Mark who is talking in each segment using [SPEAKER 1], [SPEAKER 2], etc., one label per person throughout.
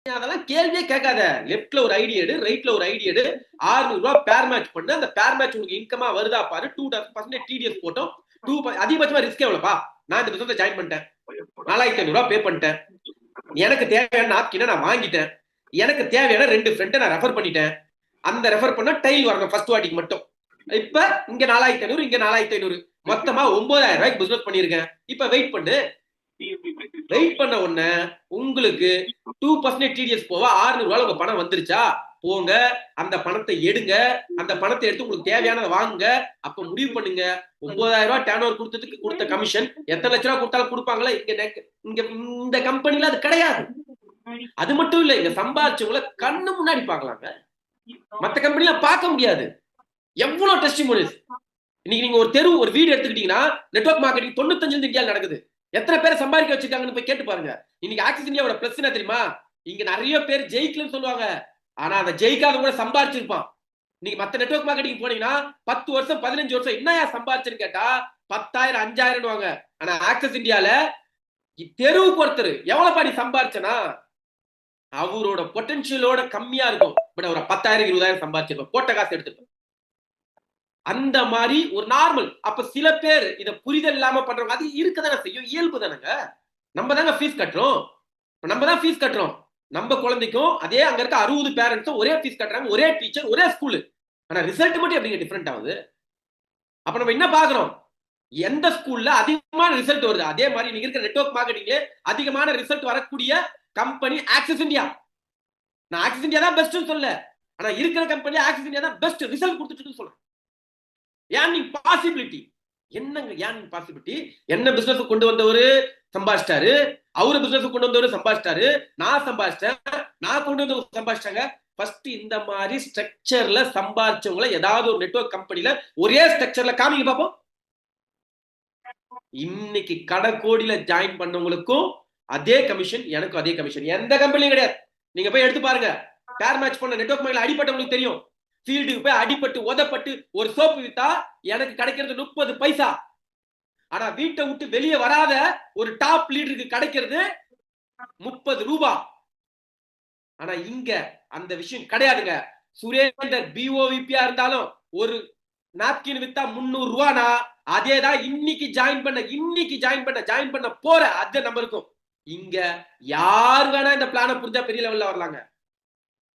[SPEAKER 1] அதெல்லாம் கேள்வியே கேட்காத. லெஃப்ட்ல ஒரு ஐடி எடு, ரைட்ல ஒரு ஐடி எடு, 600 ரூபாய் பேர் மேட்ச் பண்ணு. அந்த பேர் மேட்ச் உங்களுக்கு இன்கமா வருதா பாரு. 2% டிடிஎஸ் போட்டோம். அதிகபட்சமா ரிஸ்க் எவ்வளவுப்பா? நான் இந்த பிசினஸ் ஜாயின் பண்ணிட்டேன், 4500 ரூபாய் பே பண்ணிட்டேன். எனக்கு தேவையான நாப்கினை நான் வாங்கிட்டேன். எனக்கு தேவையான 2 ஃப்ரெண்டை நான் ரெஃபர் பண்ணிட்டேன். அந்த ரெஃபர் பண்ண டைல் வரணும் ஃபர்ஸ்ட் வாட்டிக்கு மட்டும். இப்ப இங்க 4500, இங்க 4500, மொத்தமா 9000 ரூபாய்க்கு பிசினஸ் பண்ணிருக்கேன். இப்ப வெயிட் பண்ணு. வெயிட் பண்ண உடனே உங்களுக்கு 2% டிடிஎஸ் போவா 600 ரூபாய் உங்க பணம் வந்துருச்சா? போங்க, அந்த பணத்தை எடுங்க. அந்த பணத்தை எடுத்து உங்களுக்கு தேவையானதை வாங்குங்க. அப்ப முடிவு பண்ணுங்க. 9000 ரூபாய் டர்ன் ஓவர் கொடுத்ததுக்கு கொடுத்த கமிஷன் எத்தனை லட்சம் ரூபாய் கொடுத்தாலும் கொடுப்பாங்களா? இங்க இந்த கம்பெனில அது கிடையாது. அது மட்டும் இல்ல, இங்க சம்பாதிச்சவங்களை கண்ணு முன்னாடி பார்க்கலாங்க. மத்த கம்பெனில பார்க்க முடியாது. எவ்வளவு டெஸ்டிமோனியல்ஸ். இன்னைக்கு நீங்க ஒரு வீடு எடுத்துக்கிட்டீங்கன்னா நெட்வொர்க் மார்க்கெட்டிங் 95 இந்தியாவில் நடக்குது. எத்தனை பேர் சம்பாதிக்க வச்சிருக்காங்கன்னு போய் கேட்டு பாருங்க. இன்னைக்கு ஆக்சிஸ் இந்தியாவோட பிளஸ் என்ன தெரியுமா? இங்க நிறைய பேர் ஜெயிக்கலன்னு சொல்லுவாங்க. ஆனா அந்த ஜெயிக்காத கூட சம்பாதிச்சிருப்பான். இன்னைக்கு மத்த நெட்வொர்க் மார்க்கெட்டிங் போனீங்கன்னா 10 வருஷம் 15 வருஷம் என்னையா சம்பாதிச்சுன்னு கேட்டா 10,000 5,000 வாங்க. ஆனா ஆக்சிஸ் இந்தியால தெருவுக்கு ஒருத்தர் எவ்வளவு பாடி சம்பாதிச்சனா அவரோட பொட்டன்ஷியலோட கம்மியா இருக்கும். பட் அவரை 10,000 20,000 சம்பாதிச்சிருப்பார், போட்ட காசு எடுத்துட்டு. அந்த மாதிரி ஒரு நார்மல். அப்ப சில பேர் இத புரிதல் இல்லாம பண்றவங்க அது இருக்கதானே செய்யும், இயல்பு தானங்க. நம்ம தாங்க ஃபீஸ் கட்டுறோம். நம்ம தான் ஃபீஸ் கட்டுறோம். நம்ம குழந்தைக்கும் அதே அங்க இருக்க 60 பேரண்ட்ஸும் ஒரே ஃபீஸ் கட்டுறாங்க, ஒரே டீச்சர், ஒரே ஸ்கூல். ஆனா ரிசல்ட் மட்டும் எப்படிங்க டிஃபரெண்ட் ஆகுது? அப்ப நம்ம என்ன பாக்குறோம்? எந்த ஸ்கூல்ல அதிகமான ரிசல்ட் வருது, அதே மாதிரி நீங்க இருக்கிற நெட்வொர்க் மார்க்கெட்டிங்ல அதிகமான ரிசல்ட் வரக்கூடிய கம்பெனி ஆக்சிஸ் இந்தியா. நான் ஆக்சிஸ் இந்தியா தான் பெஸ்ட்னு சொல்ல, ஆனா இருக்கிற கம்பெனி ஆக்சிஸ் இந்தியா தான் பெஸ்ட் ரிசல்ட் கொடுத்துட்டு சொல்றேன். ஏர்னிங் பாசிபிலிட்டி என்னங்க? ஏர்னிங் பாசிபிலிட்டி என்ன? பிசினஸ் கொண்டு வந்தவரு சம்பாதிச்சிட்டாரு, அவரு பிசினஸ் கொண்டு வந்தவரு சம்பாதிச்சிட்டாரு, நான் சம்பாதிச்சிட்டேன், நான் கொண்டு வந்தவங்க சம்பாதிச்சிட்டாங்க. ஃபர்ஸ்ட் இந்த மாதிரி ஸ்ட்ரக்சர்ல சம்பாதிச்சவங்கள ஏதாவது ஒரு நெட்வொர்க் கம்பெனில ஒரே ஸ்ட்ரக்சர்ல காமிங்க பாப்போம். இன்னைக்கு கடை கோடியில ஜாயின் பண்ணவங்களுக்கும் அதே கமிஷன், எனக்கும் அதே கமிஷன். எந்த கம்பெனியும் கிடையாது. நீங்க போய் எடுத்து பாருங்க. பேர் மேட்ச் பண்ண நெட்வொர்க் மார்க்கெட்ல அடிபட்டவங்களுக்கு தெரியும். ஃபீல்டுக்கு போய் அடிபட்டு உதப்பட்டு ஒரு சோப்பு வித்தா எனக்கு கிடைக்கிறது 30 பைசா. ஆனா வீட்டை விட்டு வெளியே வராத ஒரு டாப் லீடருக்கு கிடைக்கிறது 30 ரூபாய். ஆனா இங்க அந்த விஷயம் கிடையாதுங்க. சுரேந்தர் பிஓவிபியா இருந்தாலும் ஒரு நாப்கின் வித்தா 300 ரூபானா அதேதான் இன்னைக்கு ஜாயின் பண்ண போற அது நம்ம இருக்கும். இங்க யார் வேணா இந்த பிளான புரிஞ்சா பெரிய லெவல்ல வரலாங்க.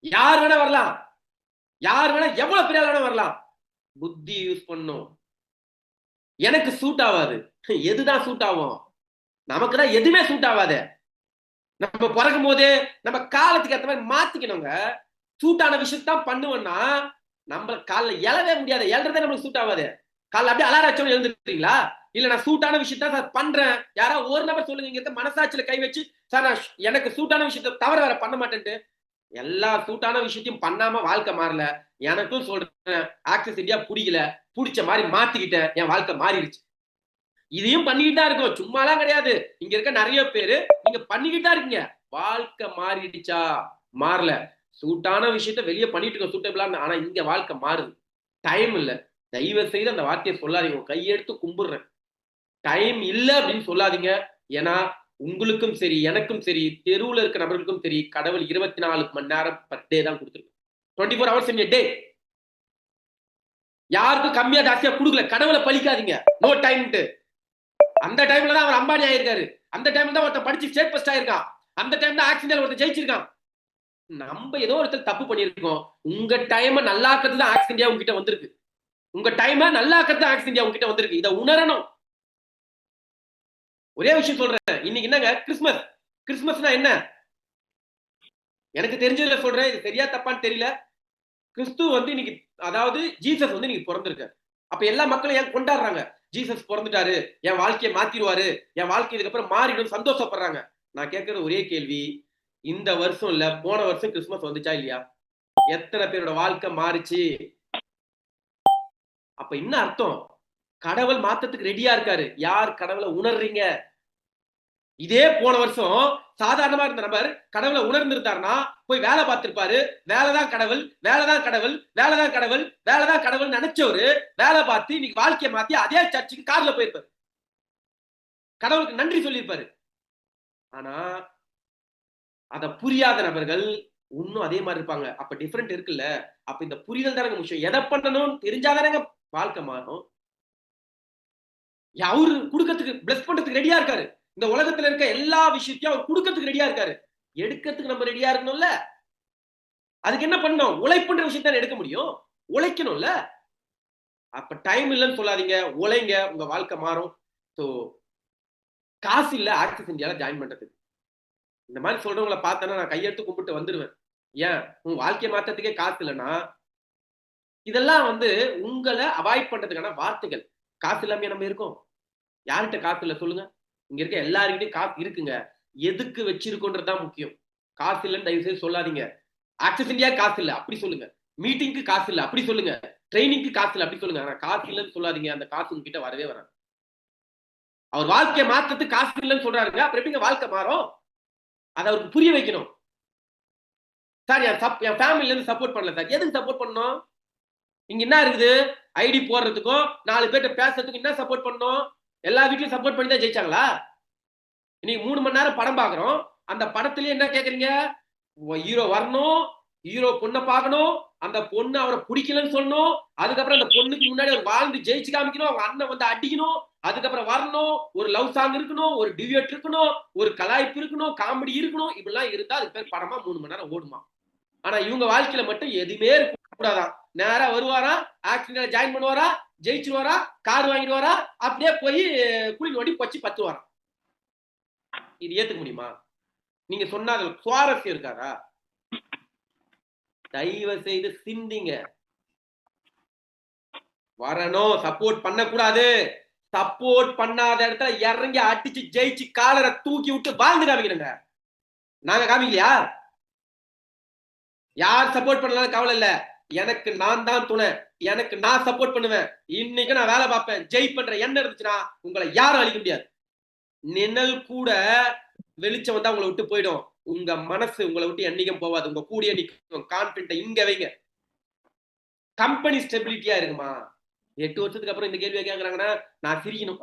[SPEAKER 1] யார் வேணா வரலாம், யார் வேணா எவ்வளவு பெரிய வேணா வரலாம். புத்தி யூஸ் பண்ணும். எனக்கு சூட் ஆகாது. எதுதான் சூட் ஆகும்? நமக்கு தான் எதுவுமே சூட் ஆகாது. நம்ம பிறக்கும் போதே நம்ம காலத்துக்கு ஏற்ற மாதிரி மாத்திக்கணுங்க. சூட்டான விஷயத்தான் பண்ணுவோம்னா நம்ம காலில் எழவே முடியாது. எழறதே நம்மளுக்கு சூட் ஆகாது. காலைல அப்படியே அலாரம் வச்சோம் எழுந்துருக்கீங்களா? இல்ல நான் சூட்டான விஷயத்தான் சார் பண்றேன். யாராவது ஒரு நபர் சொல்லுங்க இங்க இருக்க மனசாட்சியில கை வச்சு, சார் நான் எனக்கு சூட்டான விஷயத்த தவிர வேற பண்ண மாட்டேன்ட்டு. எல்லா சூட்டான விஷயத்தையும் பண்ணாம வாழ்க்கை மாறல. எனக்கும் சொல்றேன், ஆக்சிஸ் இந்தியா பிடிக்கல, பிடிச்ச மாதிரி மாத்திக்கிட்டேன், என் வாழ்க்கை மாறிடுச்சு. இதையும் பண்ணிக்கிட்டு தான் இருக்கும், சும்மாலாம் கிடையாது. இங்க இருக்க நிறைய பேரு நீங்க பண்ணிக்கிட்டு தான் இருக்கீங்க. வாழ்க்கை மாறிடுச்சா? மாறல. சூட்டான விஷயத்த வெளியே பண்ணிட்டு இருக்க சூட்டபிளா. ஆனா இங்க வாழ்க்கை மாறுது. டைம் இல்ல. தயவு செய்து அந்த வார்த்தையை சொல்லாதீங்க. கையெடுத்து கும்பிடுறேன். டைம் இல்ல அப்படின்னு சொல்லாதீங்க. ஏன்னா உங்களுக்கும் சரி, எனக்கும் சரி, தெருவுல இருக்க நபர்களுக்கும் சரி, கடவுள் 24 மணி நேரம் பர் டே தான் கொடுத்துருக்கு. 24 hours in a day. யாருக்கும் கம்மியா ஜாஸ்தியா கொடுக்கல. கடவுளை பழிக்காதீங்க. நோ டைம்ட்டு. அந்த டைம்ல தான் அவர் அம்பானி ஆயிருக்காரு. அந்த டைம்ல தான் ஒருத்தர் படிச்சு ஸ்டேட் ஃபர்ஸ்ட் ஆயிருக்கான். அந்த டைம் தான் ஆக்சிடென்ட் ஒருத்தர் ஜெயிச்சிருக்கான். நம்ம ஏதோ ஒருத்தர் தப்பு பண்ணிருக்கோம். உங்க டைம் நல்லா இருக்கிறது தான் ஆக்சிஸ் இந்தியா உங்ககிட்ட வந்திருக்கு. உங்க டைம் நல்லா இருக்கிறது தான் ஆக்சிஸ் இந்தியா உங்ககிட்ட வந்திருக்கு. இதை உணரணும். ஒரே விஷயம் சொல்றேன். இன்னைக்கு என்னங்க கிறிஸ்மஸ்? கிறிஸ்மஸ்னா என்ன? எனக்கு தெரிஞ்சதுல சொல்றேன், இது சரியா தப்பான்னு தெரியல. கிறிஸ்து வந்து இன்னைக்கு, அதாவது ஜீசஸ் வந்து இன்னைக்கு பிறந்திருக்காரு. அப்ப எல்லா மக்களும் ஏன் கொண்டாடுறாங்க? ஜீசஸ் பிறந்துட்டாரு, என் வாழ்க்கையை மாத்திடுவாரு, என் வாழ்க்கை இதுக்கப்புறம் மாறிடும், சந்தோஷப்படுறாங்க. நான் கேட்கிற ஒரே கேள்வி, இந்த வருஷம் இல்ல போன வருஷம் கிறிஸ்துமஸ் வந்துச்சா இல்லையா? எத்தனை பேரோட வாழ்க்கை மாறிச்சு? அப்ப என்ன அர்த்தம்? கடவுள் மாத்தத்துக்கு ரெடியா இருக்காரு. யார் கடவுளை உணர்றீங்க? இதே போன வருஷம் சாதாரணமா இருந்த நபர் கடவுளை உணர்ந்திருந்தாருன்னா போய் வேலை பார்த்திருப்பாரு. வேலைதான் கடவுள், வேலைதான் கடவுள், வேலைதான் கடவுள், வேலைதான் கடவுள் நினைச்சவரு வேலை பார்த்து இன்னைக்கு வாழ்க்கையை மாத்தி அதே சர்ச்சுக்கு கார்ல போயிருப்பாரு. கடவுளுக்கு நன்றி சொல்லியிருப்பாரு. ஆனா அத புரியாத நபர்கள் இன்னும் அதே மாதிரி இருப்பாங்க. அப்ப டிஃபரெண்ட் இருக்குல்ல. அப்ப இந்த புரிதல் தானங்க முக்கியம். எதை பண்ணணும்னு தெரிஞ்சாதானங்க வாழ்க்கை மாறும். அவரு குடுக்கறதுக்கு பிளஸ் பண்றதுக்கு ரெடியா இருக்காரு. இந்த உலகத்துல இருக்க எல்லா விஷயத்தையும் அவர் குடுக்கறதுக்கு ரெடியா இருக்காரு. எடுக்கிறதுக்கு நம்ம ரெடியா இருக்கணும்ல. அதுக்கு என்ன பண்ணணும்? உழைப்புன்ற விஷயத்தை எடுக்க முடியும். உழைக்கணும்ல. அப்ப டைம் இல்லைன்னு சொல்லாதீங்க. உழைங்க, உங்க வாழ்க்கை மாறும். சோ காசு இல்ல ஆக்சிஸ் இந்தியால ஜாயின் பண்றதுக்கு. இந்த மாதிரி சொல்றவங்களை பார்த்தேன்னா நான் கையெடுத்து கும்பிட்டு வந்துருவேன். ஏன் உங்க வாழ்க்கையை மாற்றத்துக்கே காசு இல்லைன்னா இதெல்லாம் வந்து உங்களை அவாய்ட் பண்றதுக்கான வார்த்தைகள். காசு இல்லாம நம்ம இருக்கோம். யார்கிட்ட காசு இல்லை சொல்லுங்க? இங்க இருக்க எல்லாருக்கிட்டையும் காசு இருக்குங்க. எதுக்கு வச்சிருக்கோன்றதுதான் முக்கியம். காசு இல்லைன்னு தயவு செய்து சொல்லாதீங்க. ஆக்சிஸ் இந்தியா காசு இல்லை அப்படி சொல்லுங்க. மீட்டிங்க்கு காசு இல்லை அப்படி சொல்லுங்க. ட்ரைனிங்க்கு காசு இல்லை அப்படி சொல்லுங்க. ஆனா காசு இல்லைன்னு சொல்லாதீங்க. அந்த காசு உங்ககிட்ட வரவே வராது. அவர் வாழ்க்கையை மாற்றத்துக்கு காசு இல்லைன்னு சொல்றாருங்க. அப்புறம் எப்படிங்க வாழ்க்கை மாறும்? அதை அவருக்கு புரிய வைக்கணும். சார் என் ஃபேமிலில இருந்து சப்போர்ட் பண்ணல சார். எதுக்கு சப்போர்ட் பண்ணணும்? இங்க என்ன இருக்குது? ஐடி போடுறதுக்கும் 4 பேர்ட்ட பேசுறதுக்கும் என்ன சப்போர்ட் பண்ணணும்? எல்லா வீட்லயும் சப்போர்ட் பண்ணி தான் ஜெயிச்சாங்களா? இன்னைக்கு 3 மணி நேரம் படம் பாக்குறோம். அந்த படத்திலேயே என்ன கேக்குறீங்க? ஹீரோ வரணும், ஹீரோ பொண்ணை பார்க்கணும், அந்த பொண்ணு அவரை பிடிக்கலன்னு சொல்லணும், அதுக்கப்புறம் அந்த பொண்ணுக்கு முன்னாடி அவர் வாழ்ந்து ஜெயிச்சு காமிக்கணும், அவங்க அண்ணன் வந்து அடிக்கணும், அதுக்கப்புறம் வரணும், ஒரு லவ் சாங் இருக்கணும், ஒரு டிவியட் இருக்கணும், ஒரு கலாய்ப்பு இருக்கணும், காமெடி இருக்கணும். இப்படிலாம் இருந்தா அதுக்கு பேர் படமா 3 மணி நேரம் ஓடுமா? ஆனா இவங்க வாழ்க்கையில மட்டும் எதுவுமே இருக்க கூடாதான். நேரா வருவாரா, ஆக்சிடென்ட்ல ஜாயின் பண்ணுவாரா, ஜெயிச்சிருவாரா, கார் வாங்கிடுவாரா, அப்படியே போய் குழி நோண்டி பச்சு 10 வாரம். இது ஏத்துக்க முடியுமா? நீங்க சொன்னா சுவாரஸ்யம் இருக்காரா? தயவு செய்து சிந்திங்க. வரணும். சப்போர்ட் பண்ணக்கூடாது. சப்போர்ட் பண்ணாத இடத்துல இறங்கி அடிச்சு ஜெயிச்சு காலரை தூக்கி விட்டு வாழ்ந்து காமிக்கிறேங்க. நாங்க காமிக்கலையா? யார் சப்போர்ட் பண்ணலாம் கவலை இல்ல. எனக்கு நான் தான் துணை. எனக்கு நான் சப்போர்ட் பண்ணுவேன். இன்னைக்கு நான் வேலை பார்ப்பேன். ஜெய் பண்ற எண்ணம் இருந்துச்சுன்னா உங்களை யாரும் அழிக்க முடியாது. நிழல் கூட வெளிச்சம் வந்தா உங்களை விட்டு போயிடும். உங்க மனசு உங்களை விட்டு என்னைக்கும் போவாது. உங்க கூடிய நிற்கும். கான்பிடன்ட் இங்க வைங்க. கம்பெனி ஸ்டெபிலிட்டியா இருக்குமா? 8 வருஷத்துக்கு அப்புறம் இந்த கேள்வியை கேட்கறாங்கன்னா நான் சிரிக்கணும்.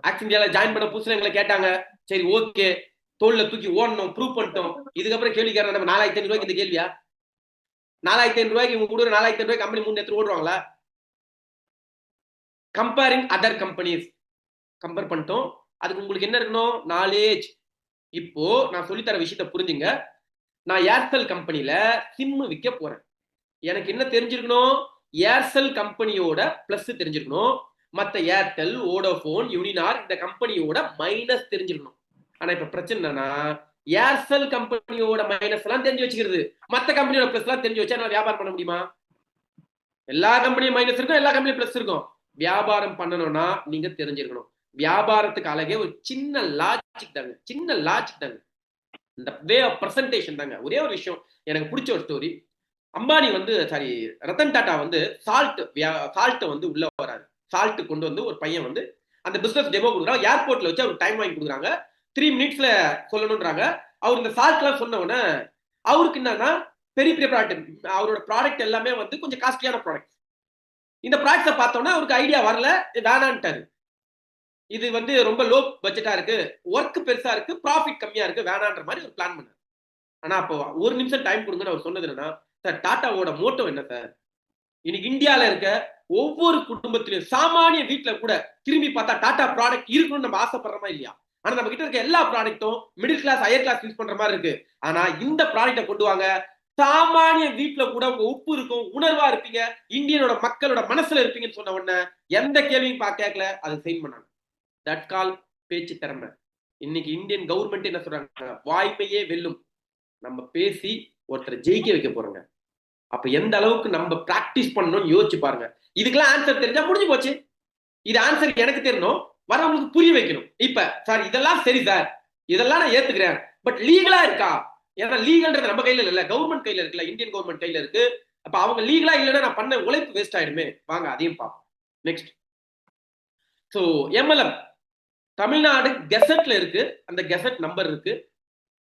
[SPEAKER 1] ஆக்சிஸ் இந்தியால ஜாயின் பண்ண புதுசுல எங்களை கேட்டாங்க. சரி ஓகே, தோல்ல தூக்கி ஓடணும், ப்ரூவ் பண்ணிட்டோம். இதுக்கப்புறம் கேள்வி கேட்கறோம். நம்ம 4500 ரூபாய்க்கு இந்த கேள்வியா? 4500 ரூபாய்க்கு இவங்க கூட 4500 ரூபாய்க்கு கம்பெனி 3 எடுத்து ஓடுவாங்களா? கம்பேரிங் அதர் கம்பெனிஸ் கம்பேர் பண்ணிட்டோம். அதுக்கு உங்களுக்கு என்ன இருக்கணும்? நாலேஜ். இப்போ நான் சொல்லித்தர விஷயத்த புரிஞ்சுங்க. நான் ஏர்செல் கம்பெனில சிம் விற்க போறேன். எனக்கு என்ன தெரிஞ்சிருக்கணும்? ஏர்செல் கம்பெனியோட பிளஸ் தெரிஞ்சிருக்கணும். மத்த ஏர்டெல், வோடோபோன், யூனினார் இந்த கம்பெனியோட மைனஸ் தெரிஞ்சிருக்கணும். ஆனா இப்ப பிரச்சனை என்னன்னா ஏர்செல் கம்பெனியோட மைனஸ் எல்லாம் தெரிஞ்சு வச்சுக்கிறது, மத்த கம்பெனியோட பிளஸ் எல்லாம் தெரிஞ்சு வச்சா நான் வியாபாரம் பண்ண முடியுமா? எல்லா கம்பெனியும் மைனஸ் இருக்கும், எல்லா கம்பெனியும் பிளஸ் இருக்கும். வியாபாரம் பண்ணணும்னா நீங்க தெரிஞ்சிருக்கணும். வியாபாரத்துக்கு அழகே ஒரு சின்ன லாஜிக் தாங்க. இந்த வே ஆஃப் பிரசன்டேஷன் தாங்க. ஒரே ஒரு விஷயம் எனக்கு பிடிச்ச ஒரு ஸ்டோரி. அம்பானி வந்து ரத்தன் டாடா வந்து சால்ட் வந்து உள்ள வராரு. சால்ட் கொண்டு வந்து ஒரு பையன் வந்து அந்த பிசினஸ் டெமோ கொடுக்குறாங்க. ஏர்போர்ட்ல வச்சு அவர் டைம் வாங்கி கொடுக்குறாங்க. 3 மினிட்ஸ்ல சொல்லணும்ன்றாங்க. அவர் இந்த சால்ட் எல்லாம் சொன்ன உடனே அவருக்கு என்னன்னா பெரிய பெரிய ப்ராடக்ட், அவரோட ப்ராடக்ட் எல்லாமே வந்து கொஞ்சம் காஸ்ட்லியான ப்ராடக்ட். இந்த ப்ராடக்ட்ஸை பார்த்தோன்னா அவருக்கு ஐடியா வரல, வேணான்ட்டாரு. இது வந்து ரொம்ப லோ பட்ஜெட்டா இருக்கு, ஒர்க் பெருசா இருக்கு, ப்ராஃபிட் கம்மியா இருக்கு, வேணான்ற மாதிரி ஒரு பிளான் பண்ணாரு. ஆனா அப்போ 1 நிமிஷம் டைம் கொடுங்கன்னு அவர் சொன்னது என்னன்னா, சார் டாட்டாவோட மோட்டோ என்ன சார்? இன்னைக்கு இந்தியால இருக்க ஒவ்வொரு குடும்பத்திலும் சாமானிய வீட்டுல கூட திரும்பி பார்த்தா டாடா ப்ராடக்ட் இருக்கணும்னு நம்ம ஆசைப்படுறோமா இல்லையா? ஆனா நம்ம கிட்ட இருக்க எல்லா ப்ராடக்ட்டும் middle class, higher class use பண்ற மாதிரி இருக்கு. ஆனா இந்த ப்ராடக்ட்டை கொண்டு வாங்க, சாமானிய வீட்டுல கூட உங்க உப்பு இருக்கும், உணர்வா இருப்பீங்க, இந்தியனோட மக்களோட மனசுல இருப்பீங்கன்னு சொன்ன உடனே எந்த கேள்வியும் கேட்கல, அதை செயின் பண்ணாங்க. தட் கால் பேச்சு திறமை. இன்னைக்கு இந்தியன் கவர்மெண்ட் என்ன சொல்றாங்க? வாய்மையே வெல்லும். நம்ம பேசி ஒருத்தரை ஜெயிக்க வைக்க போறோங்க. அப்ப எந்த அளவுக்கு நம்ம பிராக்டிஸ் பண்ணணும்னு யோசிச்சு பாருங்க. இதுக்கெல்லாம் ஆன்சர் தெரிஞ்சா முடிஞ்சு போச்சு. இது ஆன்சர் எனக்கு தெரியணும், வரவங்களுக்கு புரிய வைக்கணும். இப்ப சார் இதெல்லாம் சரி சார், இதெல்லாம் நான் ஏத்துக்கிறேன், பட் லீகலா இருக்கா? ஏன்னா லீகல்ன்றது நம்ம கையில இல்ல, கவர்மெண்ட் கையில இருக்குல்ல, இந்தியன் கவர்மெண்ட் கையில இருக்கு. அப்ப அவங்க லீகலா இல்லைன்னா நான் பண்ண உழைப்பு வேஸ்ட் ஆயிடுமே. வாங்க அதையும் பார்ப்போம். நெக்ஸ்ட், சோ எம்எல்எம் தமிழ்நாடு கெசட்ல இருக்கு, அந்த கெசட் நம்பர் இருக்கு.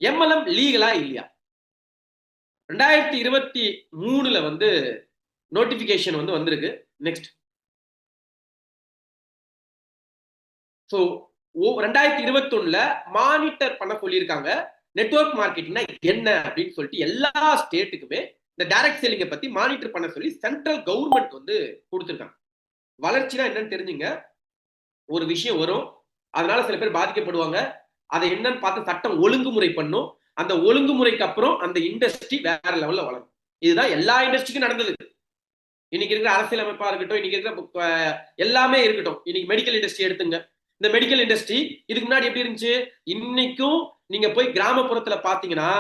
[SPEAKER 1] எம்எல்எம் லீகலா இல்லையா? 2023ல வந்து நோட்டிபிகேஷன் வந்து வந்திருக்கு. நெக்ஸ்ட், சோ 2021 மானிட்டர் பண்ண சொல்லியிருக்காங்க நெட்வொர்க் மார்க்கெட்டிங்னா என்ன அப்படின்னு சொல்லிட்டு எல்லா ஸ்டேட்டுக்குமே இந்த டைரக்ட் செல்லிங்கை பத்தி மானிட்டர் பண்ண சொல்லி சென்ட்ரல் கவர்மெண்ட் வந்து கொடுத்துருக்காங்க. வளர்ச்சினா என்னன்னு தெரிஞ்சுங்க. ஒரு விஷயம் வரும், அதனால சில பேர் பாதிக்கப்படுவாங்க. அதை என்னன்னு பார்த்து சட்டம் ஒழுங்குமுறை பண்ணும். அந்த ஒழுங்குமுறைக்கு அப்புறம் அந்த இண்டஸ்ட்ரி வேற லெவல்ல வளரும். இதுதான் எல்லா இண்டஸ்ட்ரிக்கும் நடந்தது. இன்னைக்கு இருக்கிற அரசியல் அமைப்பா இருக்கட்டும், இன்னைக்கு இருக்கிற எல்லாமே இருக்கட்டும். இன்னைக்கு மெடிக்கல் இண்டஸ்ட்ரி எடுத்துங்க. இந்த மெடிக்கல் இண்டஸ்ட்ரி இதுக்கு முன்னாடி எப்படி இருந்துச்சு? இன்னைக்கும் நீங்க போய் கிராமப்புறத்துல பாத்தீங்கன்னா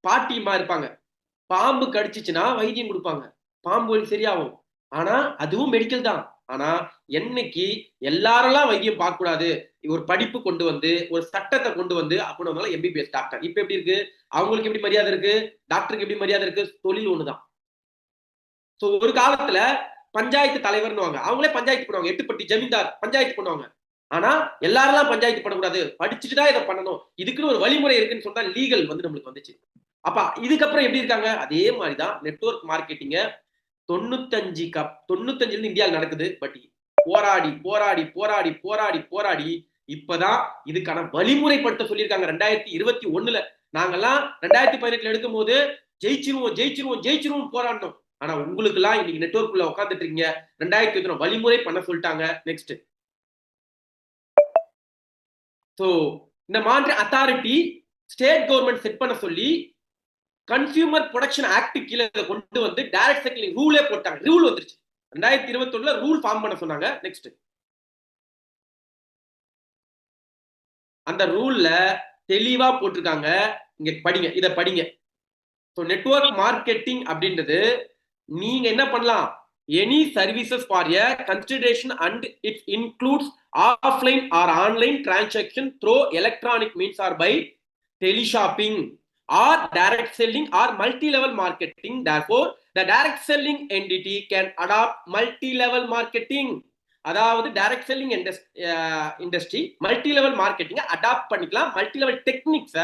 [SPEAKER 1] பாட்டிமா இருப்பாங்க. பாம்பு கடிச்சிச்சுன்னா வைத்தியம் கொடுப்பாங்க, பாம்பு வலி சரியாகும். ஆனா அதுவும் மெடிக்கல் தான். ஆனா என்னைக்கு எல்லாரெல்லாம் வைத்தியம் பார்க்க கூடாது, ஒரு படிப்பு கொண்டு வந்து ஒரு சட்டத்தை கொண்டு வந்து அப்படின்னால எம்பிபிஎஸ் டாக்டர். இப்ப எப்படி இருக்கு? அவங்களுக்கு எப்படி மரியாதை இருக்கு, டாக்டருக்கு எப்படி மரியாதை இருக்கு? தொழில் ஒண்ணுதான். சோ ஒரு காலத்துல பஞ்சாயத்து தலைவர்னு அவங்களே பஞ்சாயத்து பண்ணுவாங்க. எட்டுப்பட்டி ஜமீன்தார் பஞ்சாயத்து பண்ணுவாங்க. ஆனா எல்லாரெல்லாம் பஞ்சாயத்து பண்ணக்கூடாது, படிச்சுட்டு தான் இதை பண்ணணும், இதுக்குன்னு ஒரு வழிமுறை இருக்குன்னு சொன்னா லீகல் வந்து நம்மளுக்கு வந்துச்சு. அப்ப இதுக்கப்புறம் எப்படி இருக்காங்க? அதே மாதிரிதான் நெட்வொர்க் மார்க்கெட்டிங்க 95 இருந்து இந்தியாவில் நடக்குது. பட் போராடி போராடி போராடி போராடி போராடி இப்பதான் இதுக்கான வழிமுறைப்படுத்த சொல்லியிருக்காங்க. 2021 நாங்கெல்லாம் 2018 எடுக்கும் போது ஜெயிச்சிருவோம் ஜெயிச்சிருவோம் ஜெயிச்சிருவோம் போராடணும். ஆனா உங்களுக்கு எல்லாம் இன்னைக்கு நெட்வொர்க்குள்ள உட்காந்துட்டு இருக்கீங்க. 2021 வழிமுறை பண்ண சொல்லிட்டாங்க. நெக்ஸ்ட் சோ இந்த மாதிரி அத்தாரிட்டி ஸ்டேட் கவர்மெண்ட் செட் பண்ண சொல்லி கன்சியூமர் ப்ரொடக்ஷன் ஆக்ட் கீழே கொண்டு வந்து டைரக்ட் செல்லிங் ரூலே போட்டாங்க. ரூல் வந்துருச்சு 2021 ரூல் ஃபார்ம் பண்ண சொன்னாங்க. நெக்ஸ்ட் அந்த ரூல்ல தெளிவா போட்டிருக்காங்க. இங்க படிங்க, இத படிங்க. சோ நெட்வொர்க் மார்க்கெட்டிங் அப்படின்றது நீங்க என்ன பண்ணலாம்? Any services for a consideration and it includes offline or online transaction through electronic means or by teleshopping or direct selling or multi-level marketing. Therefore, the direct selling entity can adopt multi-level marketing. அதாவது direct selling industry multi level marketing adopt பண்ணிக்கலாம். Multi level techniques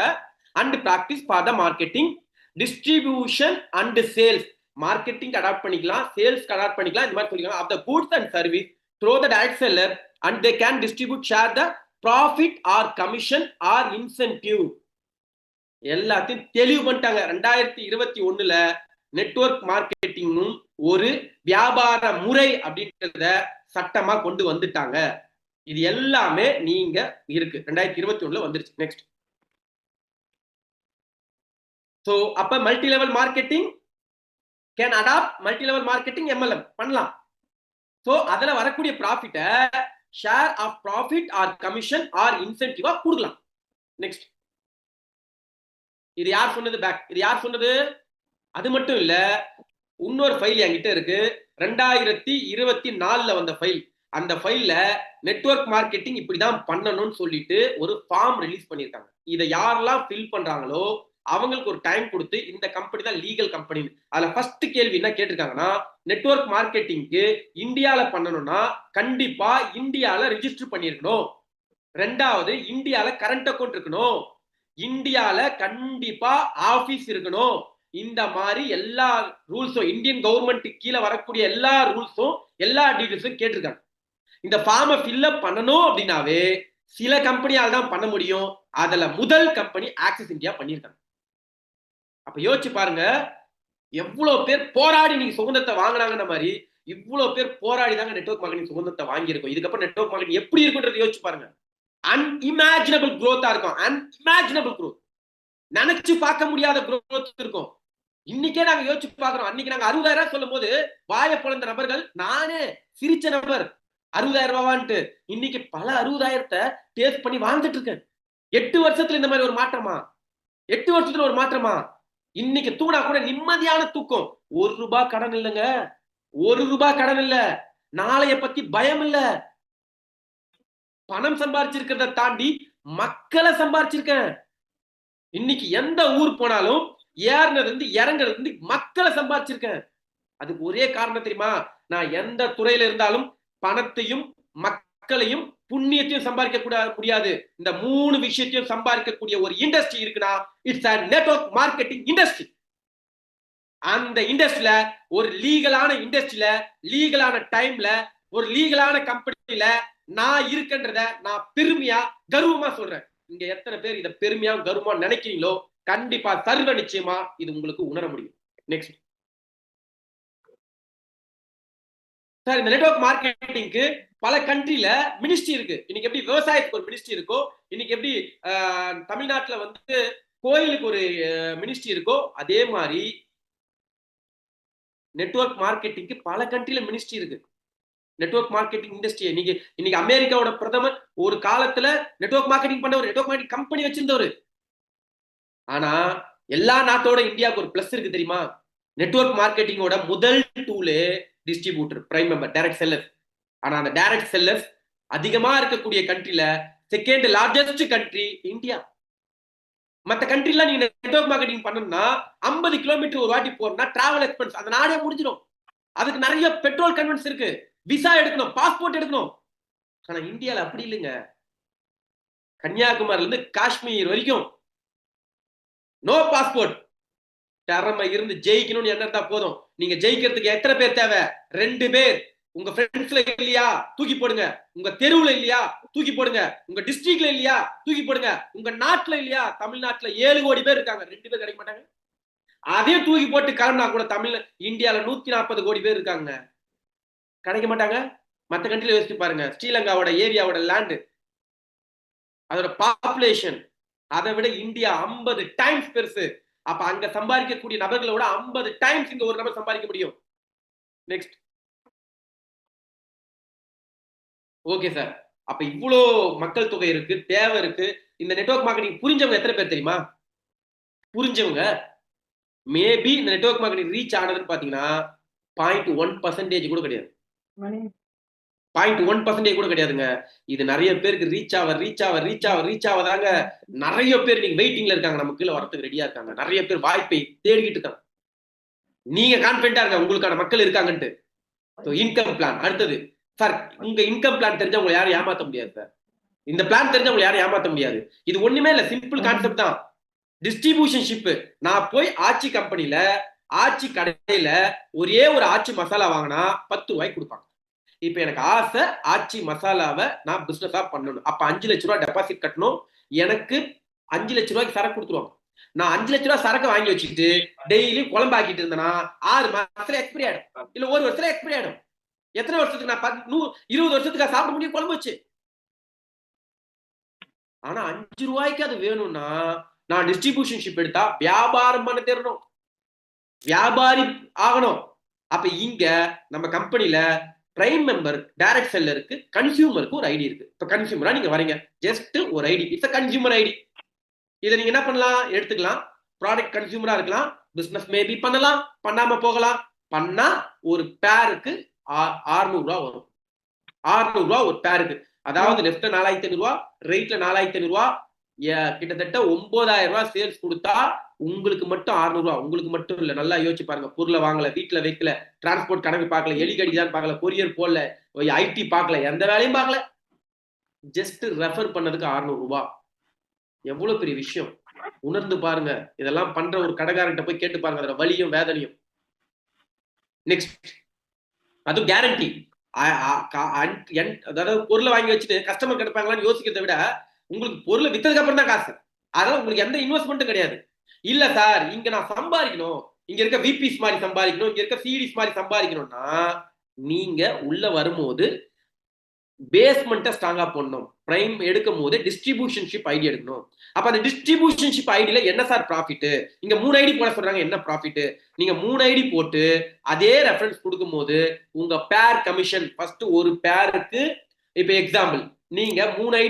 [SPEAKER 1] and practice for the marketing, distribution and sales. Marketing adopt பண்ணிக்கலாம், sales adopt பண்ணிக்கலாம். இந்த மாதிரி சொல்லிக்கலாம். Of the goods and service through the direct seller and they can distribute share the profit or commission or incentive. எல்லாத்தையும் தெளிவு பண்ணிட்டாங்க. 2021 network மார்க்கெட்டிங்கும் ஒரு வியாபார முறை அப்படின்றத சட்டமா கொண்டு வந்துட்டாங்க. இது எல்லாமே நீங்க இருக்கு 2021 வந்துருச்சு. நெக்ஸ்ட் சோ அப்ப multi level marketing can adopt multi level marketing MLM பண்ணலாம். சோ அதுல வரக்கூடிய ப்ராஃபிட்ட share of profit or commission or இன்சென்டிவா கொடுக்கலாம். நெக்ஸ்ட் இது யார் சொன்னது? பேக் இது யார் சொன்னது? அது மட்டும் இல்ல, இன்னொரு ஃபைல் என்கிட்ட இருக்கு. 2024 வந்த ஃபைல். அந்த ஃபைல்ல நெட்வொர்க் மார்க்கெட்டிங் இப்படிதான் பண்ணணும்னு சொல்லிட்டு ஒரு ஃபார்ம் ரிலீஸ் பண்ணிருக்காங்க. இதை யாரெல்லாம் ஃபில் பண்றாங்களோ அவங்களுக்கு ஒரு டைம் கொடுத்து இந்த கம்பெனி தான் லீகல் கம்பெனி. அதுல ஃபர்ஸ்ட் கேள்வி என்ன கேட்டிருக்காங்கன்னா, நெட்வொர்க் மார்க்கெட்டிங்க்கு இந்தியால பண்ணணும்னா கண்டிப்பா இந்தியால ரெஜிஸ்டர் பண்ணிருக்கணும். ரெண்டாவது இந்தியால கரண்ட் அக்கௌண்ட் இருக்கணும். இந்தியால கண்டிப்பா ஆபீஸ் இருக்கணும். இந்த மாதிரி எல்லா ரூல்ஸும் இந்தியன் கவர்மெண்ட் கீழே வரக்கூடிய எல்லா ரூல்ஸும் எல்லா டீடைல்ஸும் கேட்டிருக்காங்க. இந்த ஃபார்மை ஃபில்அப் பண்ணணும் அப்படின்னாவே சில கம்பெனியால் தான் பண்ண முடியும். அதுல முதல் கம்பெனி ஆக்சிஸ் இந்தியா பண்ணியிருக்காங்க. அப்ப யோசிச்சு பாருங்க, எவ்வளவு பேர் போராடி நீங்க சுதந்திரத்தை வாங்கினாங்கன்ற மாதிரி இவ்வளவு பேர் போராடி தாங்க நெட்வொர்க் மார்க்கெட்டிங் சுதந்திரத்தை வாங்கியிருக்கோம். இதுக்கப்புறம் நெட்வொர்க் மார்க்கெட்டிங் எப்படி இருக்குன்றது யோசிச்சு பாருங்க. அன்இமேஜினபிள் growth இருக்கும். அன்இமேஜினபிள் growth, நினைச்சு பார்க்க முடியாத growth இருக்கும். இன்னைக்கே நாங்க யோசிச்சு பாக்குறோம். அன்னைக்கு நாங்க 60,000 சொல்லும் போது வாய பிளந்த நபர்கள், நானே சிரிச்ச நபர் 60,000 ரூபான்ட்டு. இன்னைக்கு பல 60,000 டேஸ்ட் பண்ணி வாழ்ந்துட்டு இருக்கேன். 8 வருஷத்துல இந்த மாதிரி ஒரு மாற்றமா? 8 வருஷத்துல ஒரு மாற்றமா? இன்னைக்கு தூணா கூட நிம்மதியான தூக்கம். 1 ரூபாய் கடன் இல்லைங்க, 1 ரூபாய் கடன் இல்ல, நாளைய பத்தி பயம் இல்ல. பணம் சம்பாதிச்சிருக்கிறத தாண்டி மக்களை சம்பாதிச்சிருக்கேன். இன்னைக்கு எந்த ஊர் போனாலும் ஏறினது இருந்து இறங்குறது இருந்து மக்களை சம்பாதிச்சிருக்கேன். அதுக்கு ஒரே காரணம் தெரியுமா? நான் எந்த துறையில இருந்தாலும் பணத்தையும் மக்களையும் புண்ணியத்தையும் சம்பாதிக்க முடியாது. இந்த 3 விஷயத்தையும் சம்பாதிக்கக்கூடிய ஒரு இண்டஸ்ட்ரி இருக்குன்னா it's a network marketing industry. அந்த இண்டஸ்ட்ரியில ஒரு லீகலான இண்டஸ்ட்ரியில லீகலான டைம்ல ஒரு லீகலான கம்பெனில நான் இருக்கன்றத நான் பெருமையா கர்வமா சொல்றேன். இங்க எத்தனை பேர் இதை பெருமையா கர்வமா நினைக்கிறீங்களோ கண்டிப்பா சர்வ நிச்சயமா இது உங்களுக்கு உணர முடியும். நெக்ஸ்ட் சார், இந்த நெட்வொர்க் மார்க்கெட்டிங்க்கு பல கண்ட்ரில மினிஸ்ட்ரி இருக்கு. இன்னைக்கு எப்படி விவசாயத்துக்கு ஒரு மினிஸ்ட்ரி இருக்கோ, இன்னைக்கு எப்படி தமிழ்நாட்டுல வந்து கோயிலுக்கு ஒரு மினிஸ்ட்ரி இருக்கோ, அதே மாதிரி நெட்வொர்க் மார்க்கெட்டிங்க்கு பல கண்ட்ரில மினிஸ்ட்ரி இருக்கு. நெட்வொர்க் மார்க்கெட்டிங் இண்டஸ்ட்ரி இன்னைக்கு அமெரிக்காவோட பிரதமர் ஒரு காலத்துல நெட்வொர்க் மார்க்கெட்டிங் பண்ணவர், நெட்வொர்க் மார்க்கெட்டிங் கம்பெனி வச்சிருந்தவர். ஆனா எல்லா நாட்டோட இந்தியாவுக்கு ஒரு பிளஸ் இருக்கு தெரியுமா? நெட்வொர்க் மார்க்கெட்டிங்கோட முதல் டூலே distributor, prime member, direct sellers. ஆனா அந்த டைரக்ட் செல்லர்ஸ் அதிகமா இருக்கக்கூடிய கண்ட்ரில செகண்ட் லார்ஜஸ்ட் கண்ட்ரி இந்தியா. மத்த கண்ட்ரில நீங்க நெட்வொர்க் மார்க்கெட்டிங் பண்ணணும்னா 50 கிலோமீட்டர் ஒரு வாட்டி போறோம்னா டிராவல் எக்ஸ்பென்ஸ் அந்த நாடே முடிஞ்சிடும். அதுக்கு நிறைய பெட்ரோல் கன்வென்ஸ் இருக்கு, விசா எடுக்கணும், பாஸ்போர்ட் எடுக்கணும். ஆனா இந்தியால அப்படி இல்லைங்க. கன்னியாகுமரியில இருந்து காஷ்மீர் வரைக்கும் நோ பாஸ்போர்ட். திறமை இருந்து ஜெயிக்கணும்னு என்ன இருந்தா போதும். நீங்க ஜெயிக்கிறதுக்கு எத்தனை பேர் தேவை? 2 பேர். உங்க ஃப்ரெண்ட்ஸ்ல இல்லையா தூக்கி போடுங்க, உங்க தெருவுல இல்லையா தூக்கி போடுங்க, உங்க டிஸ்ட்ரிக்ட்ல இல்லையா தூக்கி போடுங்க, உங்க நாட்டுல இல்லையா, தமிழ்நாட்டுல 7 கோடி பேர் இருக்காங்க, 2 பேர் கிடைக்க மாட்டாங்க. அதையும் தூக்கி போட்டு கிளம்பினா கூட தமிழ் இந்தியால 140 கோடி பேர் இருக்காங்க, கிடைக்க மாட்டாங்க. மற்ற கண்ட்ரில யோசிச்சு பாருங்க. ஸ்ரீலங்காவோட ஏரியாவோட லேண்ட், அதோட பாப்புலேஷன் அதை விட இந்தியா 50 டைம்ஸ் பெருசு. அப்ப அங்க சம்பாதிக்கக்கூடிய நபர்களை விட 50 டைம்ஸ் இங்க ஒரு நபர் சம்பாதிக்க முடியும். நெக்ஸ்ட். ஓகே சார், அப்ப இவ்வளோ மக்கள் தொகை இருக்கு, தேவை இருக்கு. இந்த நெட்வொர்க் மார்க்கெட்டிங் புரிஞ்சவங்க எத்தனை பேர் தெரியுமா? புரிஞ்சவங்க மேபி இந்த நெட்வொர்க் மார்க்கெட்டிங் ரீச் ஆனதுன்னு பாத்தீங்கன்னா 0.1% கூட கிடையாது. 0.1% கூட கிடையாதுங்க. இது நிறைய பேருக்கு ரீச் ஆவதாங்க. நிறைய பேர் நீங்க வெயிட்டிங்ல இருக்காங்க, நம்ம கீழே வரத்துக்கு ரெடியா இருக்காங்க. நிறைய பேர் வாய்ப்பை தேடிக்கிட்டு இருக்காங்க. நீங்க கான்பிடண்டா இருங்க, உங்களுக்கான மக்கள் இருக்காங்கன்ட்டு. இன்கம் பிளான் அடுத்தது சார். உங்க இன்கம் பிளான் தெரிஞ்சா உங்களை யாரும் ஏமாத்த முடியாது சார். இந்த பிளான் தெரிஞ்சா உங்களை யாரும் ஏமாத்த முடியாது. இது ஒண்ணுமே இல்ல, சிம்பிள் கான்செப்ட் தான். Distribution ship. நான் போய் ஆச்சி கம்பெனில, ஆச்சி கடையில ஒரே ஒரு ஆச்சி மசாலா வாங்கினா 10 ரூபாய்க்கு கொடுப்பாங்க. இப்ப எனக்கு ஆசை ஆச்சி மசாலாவை நான் பிசினஸா பண்ணணும். அப்ப 5 லட்ச ரூபாய் டெபாசிட் கட்டணும். எனக்கு 5 லட்ச ரூபாய்க்கு சரக்கு கொடுத்துருவாங்க. நான் 5 லட்ச ரூபாய் சரக்கு வாங்கி வச்சுக்கிட்டு டெய்லி குழம்பு ஆக்கிட்டு இருந்தேன்னா 6 மாசத்துல எக்ஸ்பைரி ஆயிடும், இல்ல 1 வருஷத்துல எக்ஸ்பைரி ஆயிடும். எத்தனை வருஷத்துக்கு நான் 20 வருஷத்துக்கு சாப்பிட முடியும் குழம்பு வச்சு. ஆனா 5 ரூபாய்க்கு அது வேணும்னா நான் டிஸ்ட்ரிபியூஷன் ஷிப் எடுத்தா வியாபாரம் பண்ண தெரியணும், வியாபாரி ஆகணும். அப்ப இங்க நம்ம கம்பெனில பிரைம் மெம்பர், டைரக்ட் செல்லருக்கு, கன்சியூமருக்கு ஒரு ஐடி இருக்கு. இப்ப கன்சியூமரா நீங்க வரீங்க, ஜஸ்ட் ஒரு ஐடி, இட்ஸ் கன்சியூமர் ஐடி. இதை நீங்க என்ன பண்ணலாம், எடுத்துக்கலாம். ப்ராடக்ட் கன்சியூமரா இருக்கலாம், பிசினஸ் மேபி பண்ணலாம், பண்ணாம போகலாம். பண்ணா ஒரு பேருக்கு 600 ரூபாய் வரும். 600 ரூபாய் ஒரு பேருக்கு. அதாவது லெஃப்ட்ல 4500 ரூபாய், ரைட்ல 4500 ரூபாய், கிட்டத்தட்ட 9000 ரூபாய் சேல்ஸ் கொடுத்தா உங்களுக்கு மட்டும் 600 ரூபாய். உங்களுக்கு மட்டும் இல்ல, நல்லா யோசிச்சு பாருங்க. பொருளை வாங்கல, வீட்டுல வைக்கல, டிரான்ஸ்போர்ட் கணக்கு பார்க்கல, எலிகடிதான் பார்க்கல, கொரியர் போடல, ஐடி பார்க்கல, எந்த வேலையும் பார்க்கல, ஜஸ்ட் ரெஃபர் பண்ணதுக்கு 600 ரூபாய். எவ்வளவு பெரிய விஷயம் உணர்ந்து பாருங்க. இதெல்லாம் பண்ற ஒரு கடைக்காரன்ட்ட போய் கேட்டு பாருங்க, அதோட வலியும் வேதனையும். நெக்ஸ்ட், அது கேரண்டி. அதாவது பொருளை வாங்கி வச்சுட்டு கஸ்டமர் கிடைப்பாங்களான்னு யோசிக்கிறத விட உங்களுக்கு பொருளை வித்ததுக்கு அப்புறம் தான் காசு. அதனால உங்களுக்கு எந்த இன்வெஸ்ட்மெண்ட்டும் கிடையாது. இல்ல சார், இங்க நான் சம்பாதிக்கணும், இங்க இருக்க விபிஸ் மாதிரி சம்பாதிக்கணும், இங்க இருக்க சிடிஸ் மாதிரி சம்பாதிக்கணும்னா நீங்க உள்ள வரும்போது பேஸ்மெண்ட்டை ஸ்ட்ராங்கா போடணும். பிரைம் எடுக்கும் போது டிஸ்ட்ரிபியூஷன்ஷிப் ஐடி எடுக்கணும். அப்ப அந்த டிஸ்ட்ரிபியூஷன்ஷிப் ஐடியில என்ன சார் ப்ராஃபிட்? இங்க 3 ஐடி போட சொல்றாங்க, என்ன ப்ராஃபிட்? நீங்க 3 ஐடி போட்டு அதே ரெஃபரன்ஸ் கொடுக்கும் போது உங்க பேர் கமிஷன், ஃபர்ஸ்ட் ஒரு பேருக்கு, இப்ப எக்ஸாம்பிள் நீங்க 3 ஐடி